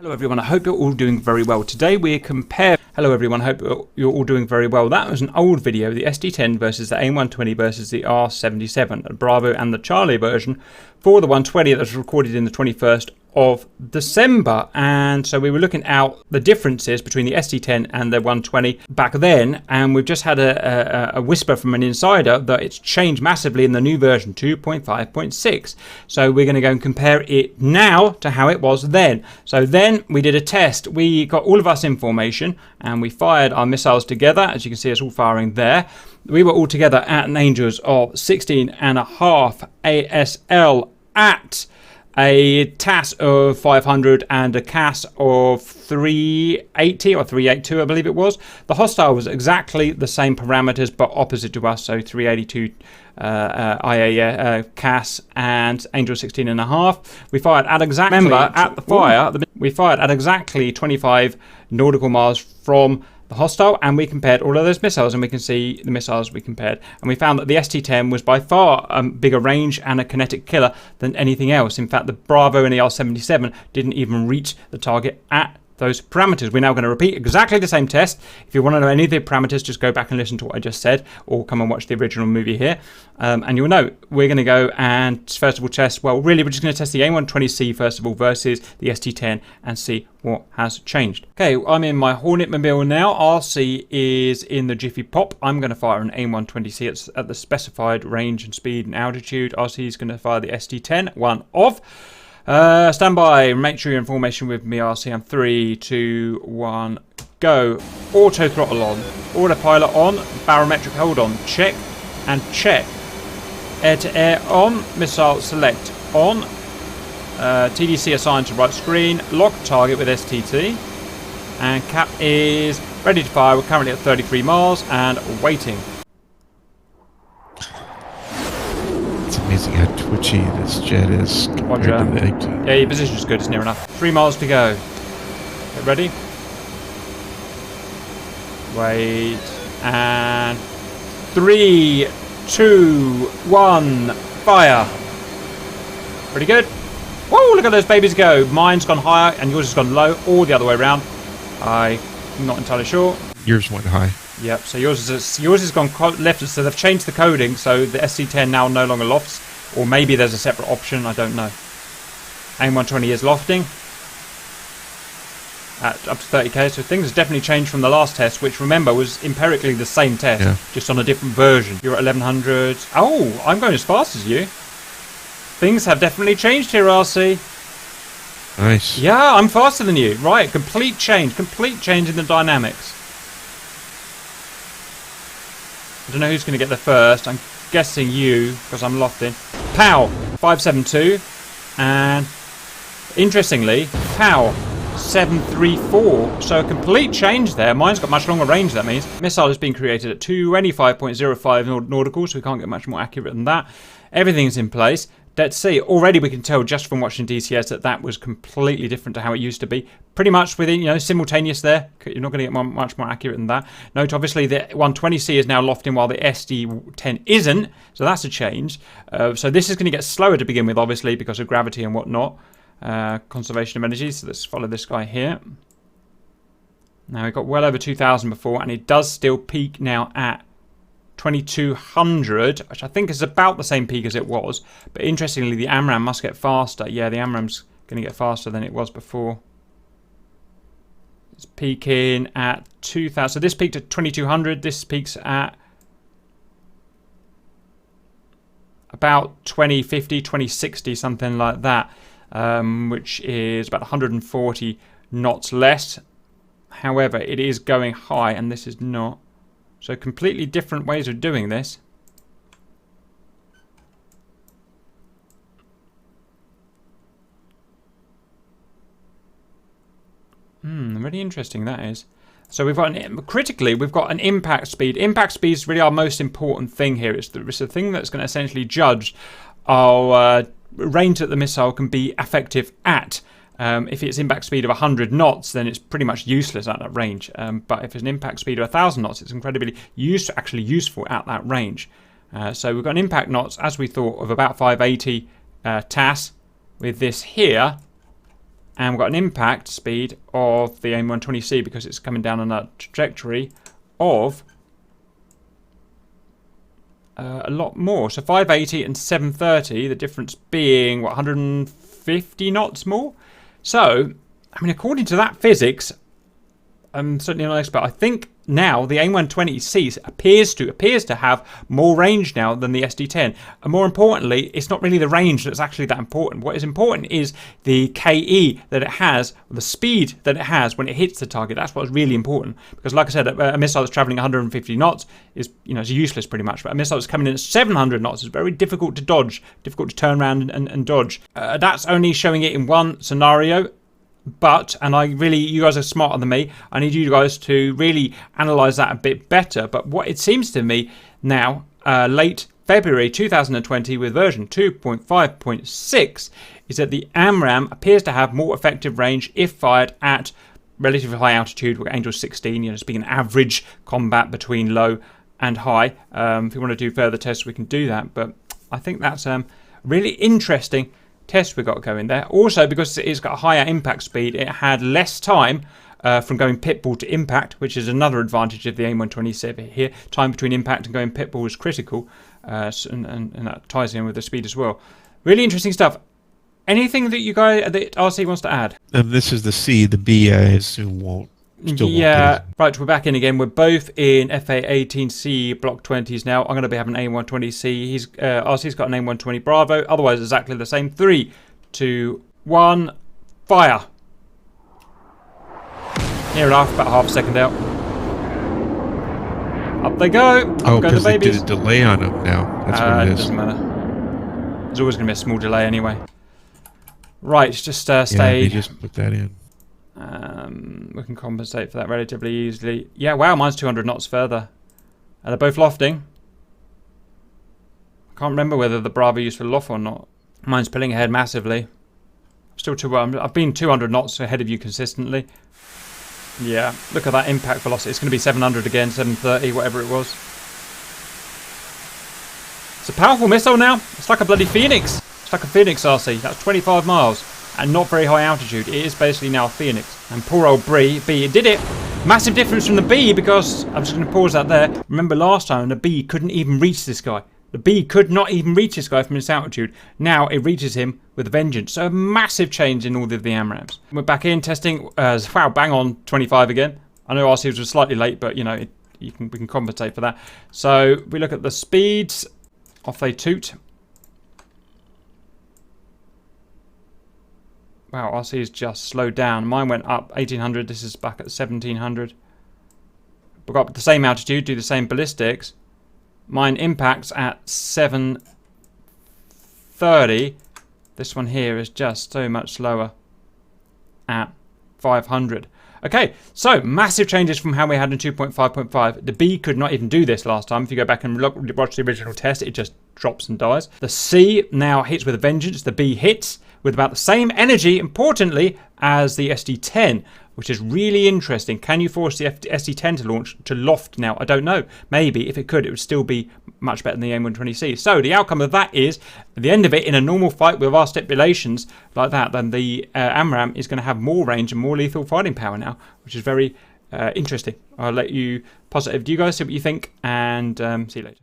Hello everyone, I hope you're all doing very well. Today we compare... Hello everyone, I hope you're all doing very well. That was an old video, the SD-10 versus the AIM-120 versus the R77, the Bravo and the Charlie version for the 120 that was recorded in the 21st of December. And so we were looking out the differences between the SD-10 and the 120 back then, and we've just had a whisper from an insider that it's changed massively in the new version 2.5.6. so we're going to go and compare it now to how it was then. So then we did a test. We got all of us information and we fired our missiles together. As you can see, it's all firing there. We were all together at an Angels of 16.5 ASL at a TAS of 500 and a CAS of 380 or 382, I believe it was. The hostile was exactly the same parameters but opposite to us, so 382 IA CAS and Angel 16.5. We fired at exactly, remember, at the fire, we fired at exactly 25 nautical miles from the hostile, and we compared all of those missiles, and we can see the missiles we compared, and we found that the SD-10 was by far a bigger range and a kinetic killer than anything else. In fact, the Bravo and the R77 didn't even reach the target at those parameters. We're now going to repeat exactly the same test. If you want to know any of the parameters, just go back and listen to what I just said, or come and watch the original movie here, and you'll know. We're going to go and first of all test, well, really we're just going to test the AIM-120C first of all versus the SD-10 and see what has changed. Okay, I'm in my Hornet Mobile now. RC is in the Jiffy Pop. I'm going to fire an AIM-120C. It's at the specified range and speed and altitude. RC is going to fire the SD-10, one of. Stand by, make sure you're in formation with me, RC. 3, 2, 1, go. Auto throttle on, autopilot on, barometric hold on, check and check. Air to air on, missile select on, TDC assigned to right screen, lock target with STT, and cap is ready to fire. We're currently at 33 miles and waiting. Amazing how twitchy this jet is compared to the AIM-10. Yeah, your position's good, it's near enough. 3 miles to go. Get ready. Wait. And 3, 2, 1, fire. Pretty good. Whoa, look at those babies go. Mine's gone higher and yours has gone low, or the other way around. I'm not entirely sure. Yours went high. Yep, so yours has gone left, so they've changed the coding, so the SD-10 now no longer lofts, or maybe there's a separate option, I don't know. AIM-120 is lofting at up to 30k, so things have definitely changed from the last test, which remember was empirically the same test, just on a different version. You're at 1100. Oh, I'm going as fast as you. Things have definitely changed here, RC. Nice. Yeah, I'm faster than you. Right, complete change in the dynamics. I don't know who's going to get there first. I'm guessing you, because I'm lofting. POW 572, and interestingly, POW 734. So a complete change there. Mine's got much longer range, that means. Missile is being created at 25.05 nautical, so we can't get much more accurate than that. Everything's in place. Let's see. Already we can tell just from watching DCS that was completely different to how it used to be. Pretty much within, simultaneous there. You're not going to get much more accurate than that. Note, obviously, the 120C is now lofting while the SD-10 isn't. So that's a change. So this is going to get slower to begin with, obviously, because of gravity and whatnot. Conservation of energy. So let's follow this guy here. Now, it got well over 2,000 before, and it does still peak now at 2200, which I think is about the same peak as it was. But interestingly, the AMRAAM must get faster. Yeah, the AMRAAM's going to get faster than it was before. It's peaking at 2000. So this peaked at 2200. This peaks at about 2050, 2060, something like that, which is about 140 knots less. However, it is going high, and this is not. So completely different ways of doing this. Really interesting that is. So we've got critically, we've got an impact speed. Impact speed is really our most important thing here. It's the thing that's going to essentially judge our range that the missile can be effective at. If it's impact speed of 100 knots, then it's pretty much useless at that range. But if it's an impact speed of 1,000 knots, it's incredibly actually useful at that range. So we've got an impact knots, as we thought, of about 580 TAS with this here. And we've got an impact speed of the AIM-120C because it's coming down on that trajectory of a lot more. So 580 and 730, the difference being, what, 150 knots more? So, I mean, according to that physics, I'm certainly not an expert. I think now the AIM-120C appears to have more range now than the SD-10. And more importantly, it's not really the range that's actually that important. What is important is the KE that it has, the speed that it has when it hits the target. That's what's really important. Because like I said, a missile that's traveling 150 knots is, it's useless pretty much. But a missile that's coming in at 700 knots is very difficult to dodge, difficult to turn around and dodge. That's only showing it in one scenario. But, and you guys are smarter than me, I need you guys to really analyse that a bit better. But what it seems to me now, late February 2020 with version 2.5.6, is that the AMRAAM appears to have more effective range if fired at relatively high altitude, with Angel 16, just being an average combat between low and high. If you want to do further tests, we can do that. But I think that's really interesting test we got going there. Also, because it's got a higher impact speed, it had less time from going pitball to impact, which is another advantage of the AIM-120 here. Time between impact and going pitball is critical, and that ties in with the speed as well. Really interesting stuff. Anything that you guys, that RC wants to add? This is the C. The B, I assume, won't. Right, we're back in again. We're both in FA-18C Block 20s now. I'm going to be having an AIM-120C. RC's got an AIM-120 Bravo. Otherwise, exactly the same. 3, 2, 1, fire. Near enough, about half a second out. Up they go. Oh, because they did a delay on them now. That's what it is. Doesn't matter. There's always going to be a small delay anyway. Right, just stay. Yeah, they just put that in. We can compensate for that relatively easily. Yeah, wow, mine's 200 knots further. They're both lofting. I can't remember whether the Bravo used for loft or not. Mine's pulling ahead massively. I've been 200 knots ahead of you consistently. Yeah, look at that impact velocity. It's going to be 700 again, 730, whatever it was. It's a powerful missile now. It's like a bloody Phoenix. It's like a Phoenix RC. That's 25 miles. And not very high altitude. It is basically now a Phoenix. And poor old B, it did it. Massive difference from the B, because I'm just going to pause that there. Remember last time the B couldn't even reach this guy. The B could not even reach this guy from its altitude. Now it reaches him with a vengeance. So a massive change in all of the AMRAAMs. We're back in testing. Wow, bang on 25 again. I know RC was slightly late, but we can compensate for that. So we look at the speeds. Off they toot. Wow, RC is just slowed down. Mine went up 1800. This is back at 1700. We got the same altitude, do the same ballistics. Mine impacts at 730. This one here is just so much slower at 500. Okay, so massive changes from how we had in 2.5.5. The B could not even do this last time. If you go back and watch the original test, it just drops and dies. The C now hits with a vengeance. The B hits with about the same energy, importantly, as the SD-10, which is really interesting. Can you force the SD-10 to launch to loft now? I don't know. Maybe. If it could, it would still be much better than the AIM-120C. So the outcome of that is, at the end of it, in a normal fight with our stipulations like that, then the AMRAAM is going to have more range and more lethal fighting power now, which is very interesting. I'll let you positive. Do you guys see what you think? And see you later.